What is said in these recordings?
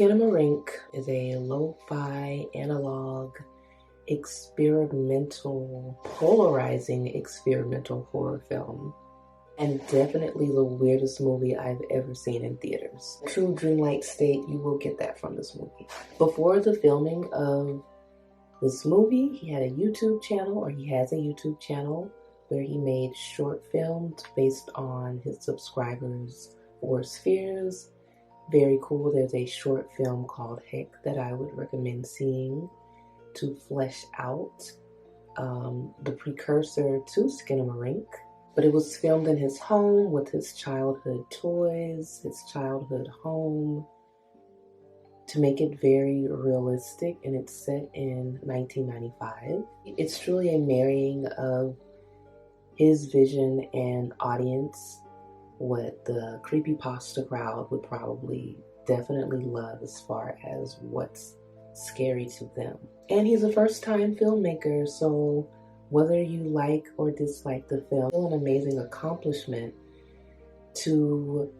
SKINAMARINK is a lo-fi, analog, experimental, polarizing experimental horror film, and definitely the weirdest movie I've ever seen in theaters. True dreamlike state, you will get that from this movie. Before the filming of this movie, he had a YouTube channel, or he has a YouTube channel, where he made short films based on his subscribers' worst fears. Very cool. There's a short film called Heck that I would recommend seeing to flesh out the precursor to SKINAMARINK. But it was filmed in his home with his childhood toys, his childhood home, to make it very realistic, and it's set in 1995. It's truly a marrying of his vision and audience, what the creepypasta crowd would probably definitely love as far as what's scary to them. And he's a first-time filmmaker, so whether you like or dislike the film, it's still an amazing accomplishment to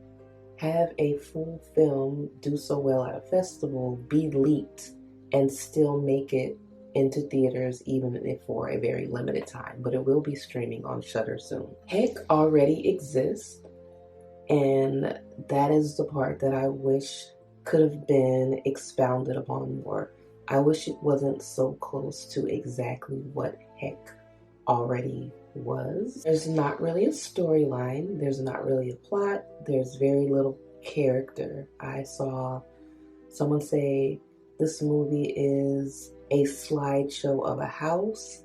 have a full film do so well at a festival, be leaked, and still make it into theaters, even if for a very limited time. But it will be streaming on Shudder soon. Heck already exists, and that is the part that I wish could have been expounded upon more. I wish it wasn't so close to exactly what Heck already was. There's not really a storyline. There's not really a plot. There's very little character. I saw someone say this movie is a slideshow of a house,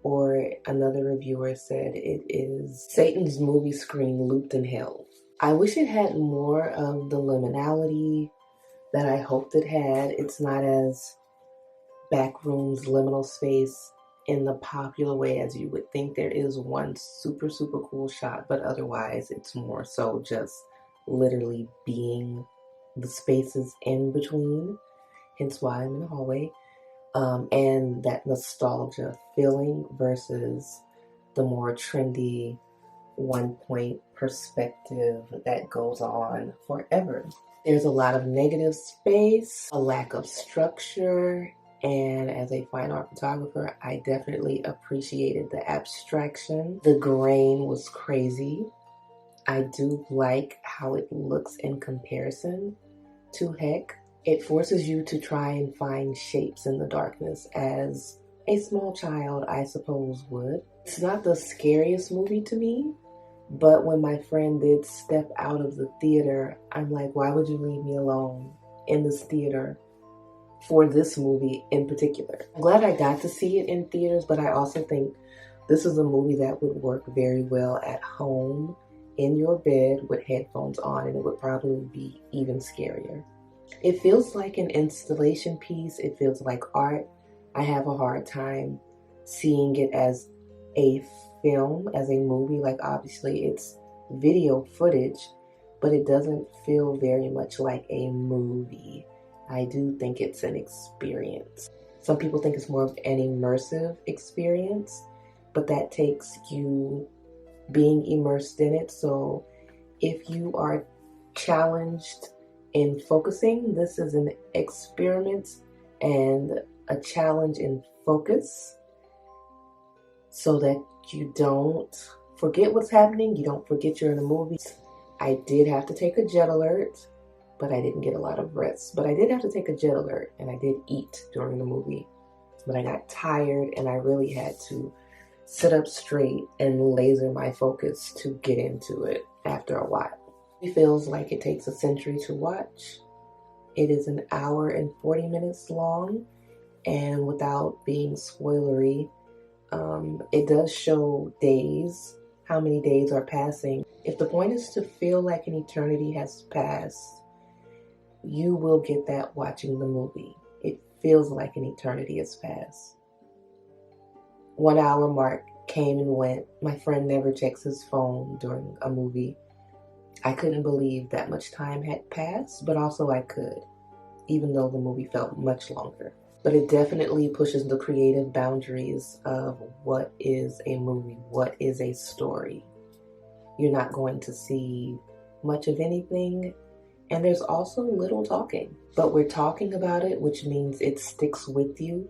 or another reviewer said it is Satan's movie screen looped in hell. I wish it had more of the liminality that I hoped it had. It's not as backrooms, liminal space in the popular way as you would think. There is one super cool shot, but otherwise it's more so just literally being the spaces in between, hence why I'm in the hallway, and that nostalgia feeling versus the more trendy one-point perspective that goes on forever. There's a lot of negative space, a lack of structure, and as a fine art photographer, I definitely appreciated the abstraction. The grain was crazy. I do like how it looks in comparison to Heck. It forces you to try and find shapes in the darkness, as a small child, I suppose, would. It's not the scariest movie to me, but when my friend did step out of the theater, I'm like, why would you leave me alone in this theater for this movie in particular? I'm glad I got to see it in theaters, but I also think this is a movie that would work very well at home in your bed with headphones on, and it would probably be even scarier. It feels like an installation piece. It feels like art. I have a hard time seeing it as a film, as a movie. Like, obviously it's video footage, but it doesn't feel very much like a movie. I do think it's an experience. Some people think it's more of an immersive experience, but that takes you being immersed in it. So if you are challenged in focusing, this is an experiment and a challenge in focus, so that you don't forget what's happening, you don't forget you're in a movie. I did have to take a jet alert, but I didn't get a lot of rest. But I did have to take a jet alert, and I did eat during the movie. But I got tired, and I really had to sit up straight and laser my focus to get into it after a while. It feels like it takes a century to watch. It is an hour and 40 minutes long, and without being spoilery, it does show days, how many days are passing. If the point is to feel like an eternity has passed, you will get that watching the movie. It feels like an eternity has passed. 1 hour mark came and went. My friend never checks his phone during a movie. I couldn't believe that much time had passed, but also I could, even though the movie felt much longer. But it definitely pushes the creative boundaries of what is a movie, what is a story. You're not going to see much of anything, And there's also little talking, but we're talking about it, which means it sticks with you.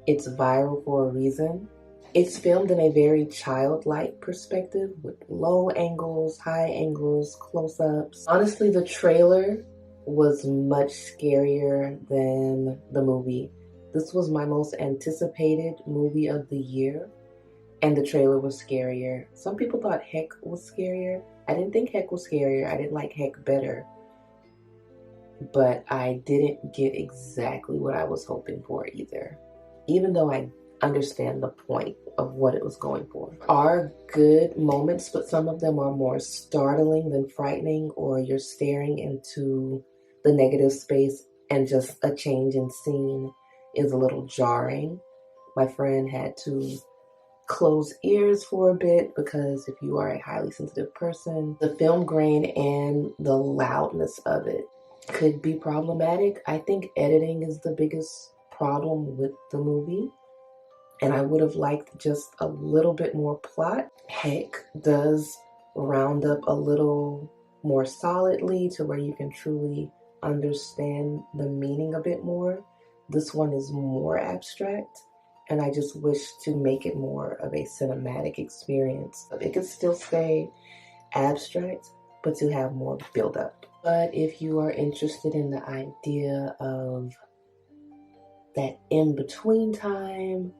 It's viral for a reason. It's filmed in a very childlike perspective with low angles, high angles, close-ups. Honestly, the trailer was much scarier than the movie. This was my most anticipated movie of the year, and the trailer was scarier. Some people thought Heck was scarier. I didn't think Heck was scarier. I didn't like Heck better, but I didn't get exactly what I was hoping for either, even though I understand the point of what it was going for. Are good moments, but some of them are more startling than frightening, or you're staring into the negative space and just a change in scene is a little jarring. My friend had to close ears for a bit because if you are a highly sensitive person, the film grain and the loudness of it could be problematic. I think editing is the biggest problem with the movie, and I would have liked just a little bit more plot. Heck does round up a little more solidly to where you can truly understand the meaning a bit more. This one is more abstract, and I just wish to make it more of a cinematic experience. It could still stay abstract, but to have more build-up. But if you are interested in the idea of that in-between time,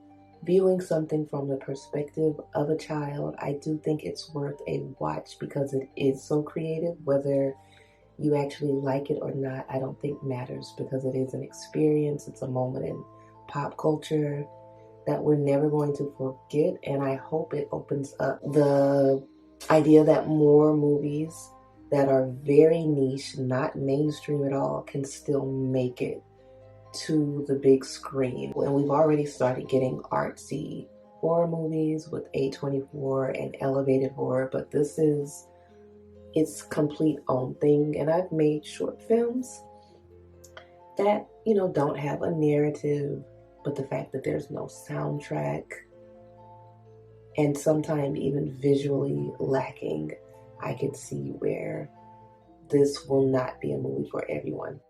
viewing something from the perspective of a child, I do think it's worth a watch because it is so creative. Whether you actually like it or not, I don't think matters because it is an experience. It's a moment in pop culture that we're never going to forget, and I hope it opens up the idea that more movies that are very niche, not mainstream at all, can still make it to the big screen. And we've already started getting artsy horror movies with A24 and elevated horror, but this is its complete own thing. And I've made short films that, don't have a narrative, but the fact that there's no soundtrack and sometimes even visually lacking, I could see where this will not be a movie for everyone.